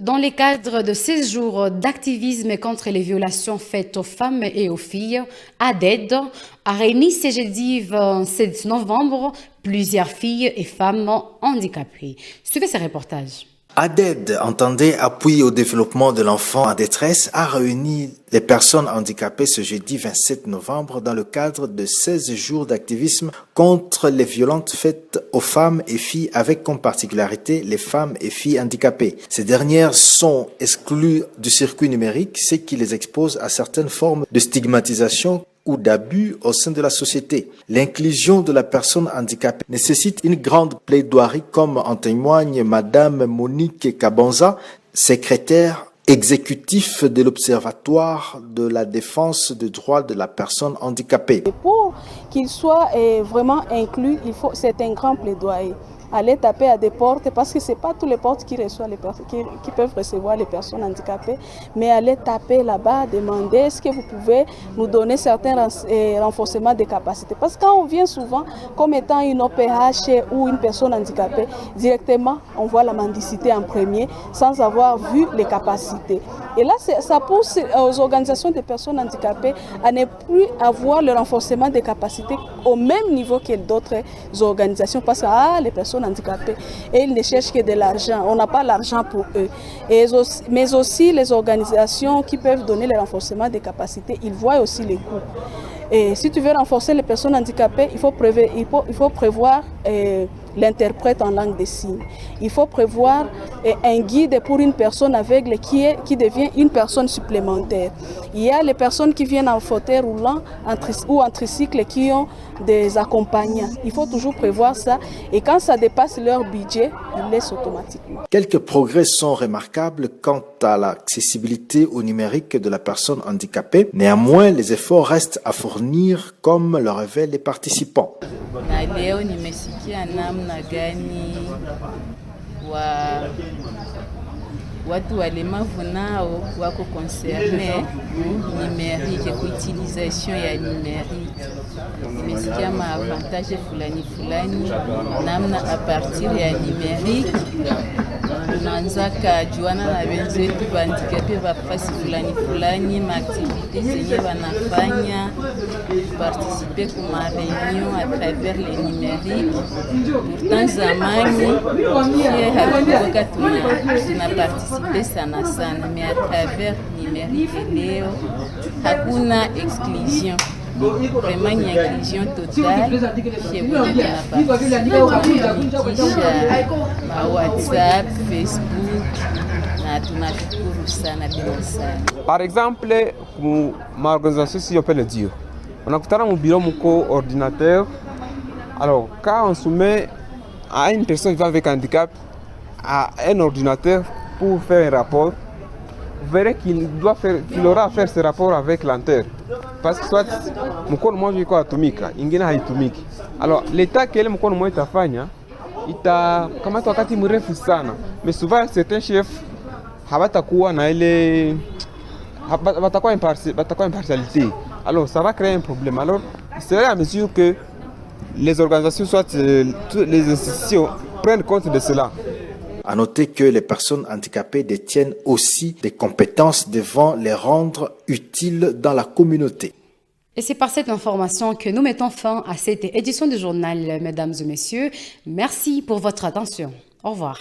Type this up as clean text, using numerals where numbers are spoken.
Dans le cadre de 16 jours d'activisme contre les violations faites aux femmes et aux filles, ADED a réuni ce jeudi 27 novembre plusieurs filles et femmes handicapées. Suivez ce reportage. ADED, entendez Appui au développement de l'enfant en détresse, a réuni les personnes handicapées ce jeudi 27 novembre dans le cadre de 16 jours d'activisme contre les violences faites aux femmes et filles avec comme particularité les femmes et filles handicapées. Ces dernières sont exclues du circuit numérique, ce qui les expose à certaines formes de stigmatisation ou d'abus au sein de la société. L'inclusion de la personne handicapée nécessite une grande plaidoirie, comme en témoigne Madame Monique Kabanza, secrétaire exécutif de l'Observatoire de la défense des droits de la personne handicapée. Pour qu'il soit vraiment inclus, c'est un grand plaidoyer. Aller taper à des portes, parce que ce n'est pas toutes les portes qui peuvent recevoir les personnes handicapées, mais aller taper là-bas, demander est-ce que vous pouvez nous donner certains renforcements des capacités. Parce que quand on vient souvent comme étant une OPH ou une personne handicapée, directement on voit la mendicité en premier sans avoir vu les capacités. Et là, ça pousse aux organisations des personnes handicapées à ne plus avoir le renforcement des capacités au même niveau que d'autres organisations, parce que les personnes handicapés et ils ne cherchent que de l'argent. On n'a pas l'argent pour eux. Mais aussi les organisations qui peuvent donner le renforcement des capacités, ils voient aussi les coûts. Et si tu veux renforcer les personnes handicapées, il faut prévoir l'interprète en langue des signes. Il faut prévoir un guide pour une personne aveugle qui devient une personne supplémentaire. Il y a les personnes qui viennent en fauteuil roulant ou en tricycle qui ont des accompagnants. Il faut toujours prévoir ça. Et quand ça dépasse leur budget, ils laissent automatiquement. Quelques progrès sont remarquables quant à l'accessibilité au numérique de la personne handicapée. Néanmoins, les efforts restent à fournir, comme le révèlent les participants. Watu walemavu nao wako concerne numerique, kuutilisation ya numerique. Nimesikia maavantage fulani namna a partir ya numerique tunaanza kajuana na wenzetu bandikape bafasi fulani maaktivite zenye wanafanya, participer kuma réunion à travers le numérique. Pourtant zamani hakuwaka tuna participer sana, mais à travers numérique leo hakuna exclusion. Vraiment une inclusion totale chez vous na WhatsApp, Facebook na tunashukuru sana tena sana. Par exemple, ma organisation, si on peut le dire, on a coupé mon bureau, mon ordinateur. Alors, quand on soumet à une personne vivant avec handicap à un ordinateur pour faire un rapport, vous verrez qu'il aura à faire ce rapport avec lenteur. Parce que soit mkono mmoja iko atumika, ingine haitumiki. Alors l'état kile mkono mmoja itafanya itakamata wakati mrefu sana. Mais souvent certains chefs hawatakuwa na ile batakuwa impartialité. Alors ça va créer un problème. Alors c'est à mesure que les organisations, soit les institutions prennent compte de cela. À noter que les personnes handicapées détiennent aussi des compétences devant les rendre utiles dans la communauté. Et c'est par cette information que nous mettons fin à cette édition du journal, mesdames et messieurs. Merci pour votre attention. Au revoir.